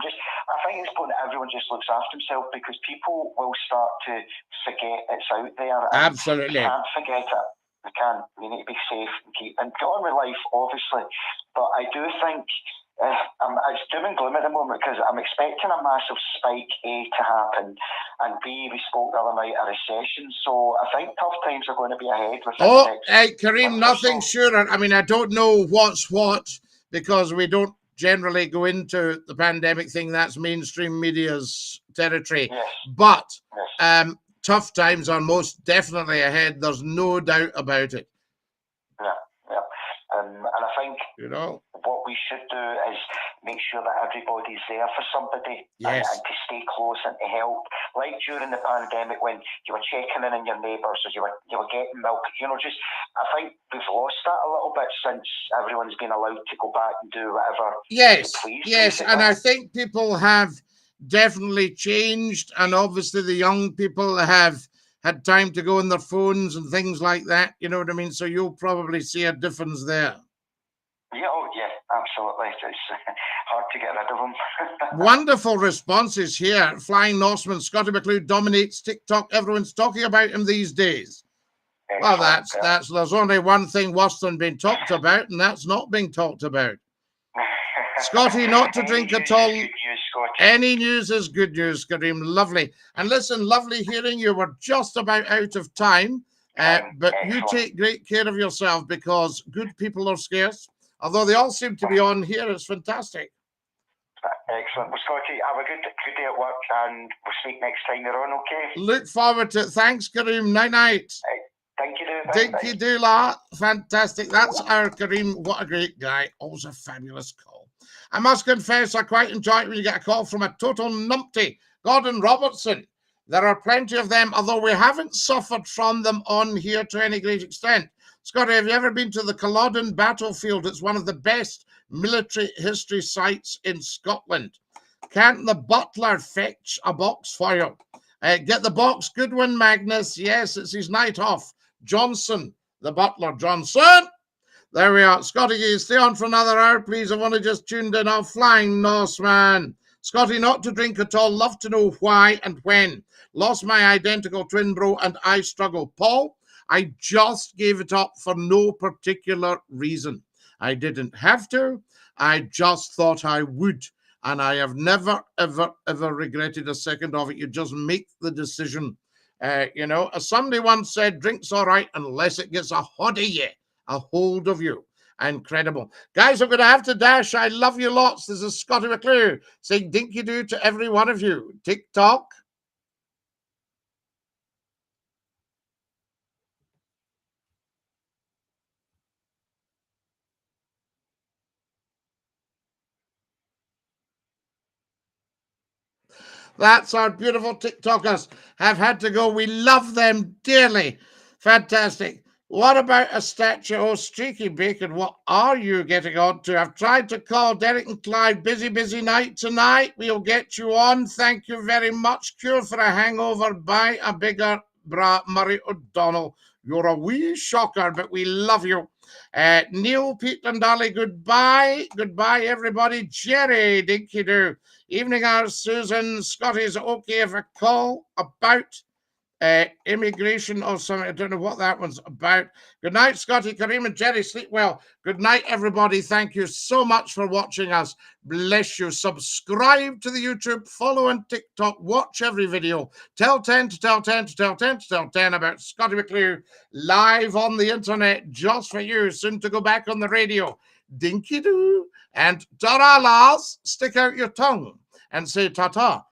S2: think it's important that everyone just looks after himself because people will start to forget it's out there.
S1: Absolutely.
S2: You can't forget it. You can't. You need to be safe and get on with life, obviously. But I do think it's doom and gloom at the moment because I'm expecting a massive spike, A, to happen, and B, we spoke the other night, a recession. So I think tough times are going to be ahead.
S1: Hey, Kareem, nothing sure. I mean, I don't know what's what because we don't generally go into the pandemic thing. That's mainstream media's territory.
S2: Yes.
S1: But tough times are most definitely ahead. There's no doubt about it.
S2: Yeah. And I think what we should do is make sure that everybody's there for somebody and to stay close and to help. Like during the pandemic when you were checking in on your neighbours or you were getting milk, I think we've lost that a little bit since everyone's been allowed to go back and do whatever they please.
S1: Yes, and I think people have definitely changed, and obviously the young people have had time to go on their phones and things like that, you know what I mean? So you'll probably see a difference there.
S2: Yeah, absolutely. It's hard to get rid of them.
S1: Wonderful responses here. Flying Norseman, Scottie McCLUE dominates TikTok. Everyone's talking about him these days. Excellent. Well, that's there's only one thing worse than being talked about, and that's not being talked about. Scottie, not to drink at all. Any news is good news, Kareem. Lovely. And listen, lovely hearing you. We're just about out of time, but you take great care of yourself because good people are scarce. Although they all seem to be on here, it's fantastic.
S2: Excellent. Well, Scottie, have a good day at work, and we'll speak next time you're on, okay?
S1: Look forward to it. Thanks, Kareem. Night.
S2: Dinky
S1: do la. Fantastic. That's our Kareem. What a great guy. Always a fabulous call. I must confess, I quite enjoy it when you get a call from a total numpty, Gordon Robertson. There are plenty of them, although we haven't suffered from them on here to any great extent. Scottie, have you ever been to the Culloden battlefield? It's one of the best military history sites in Scotland. Can't the butler fetch a box for you? Get the box. Goodwin Magnus. Yes, it's his night off. Johnson, the butler. Johnson. There we are. Scottie, stay on for another hour, please. I've only just tuned in. Our Flying Norseman. Scottie, not to drink at all. Love to know why and when. Lost my identical twin bro and I struggle. Paul, I just gave it up for no particular reason. I didn't have to. I just thought I would. And I have never, ever, ever regretted a second of it. You just make the decision. As somebody once said, drink's all right unless it gets a hold of you. Incredible. Guys, I'm going to have to dash. I love you lots. This is Scottie McCLUE saying dinky-doo to every one of you. TikTok. That's our beautiful TikTokers have had to go. We love them dearly. Fantastic. What about a statue? Oh, Streaky Bacon, what are you getting on to? I've tried to call Derek and Clyde. Busy night tonight. We'll get you on. Thank you very much. Cure for a hangover by a bigger bra, Murray O'Donnell. You're a wee shocker, but we love you. Neil, Pete and Dolly, goodbye. Goodbye, everybody. Jerry, dinky do. Evening hours, Susan. Scottie, is it okay if I call about immigration or something? I don't know what that one's about. Good night, Scottie, Kareem and Jerry. Sleep well. Good night, everybody. Thank you so much for watching us. Bless you. Subscribe to the YouTube, follow on TikTok, watch every video. Tell 10 to tell 10 to tell 10 to tell 10 about Scottie McCLUE live on the internet just for you. Soon to go back on the radio. Dinky doo. And ta-ra, Lars. Stick out your tongue and say ta-ta.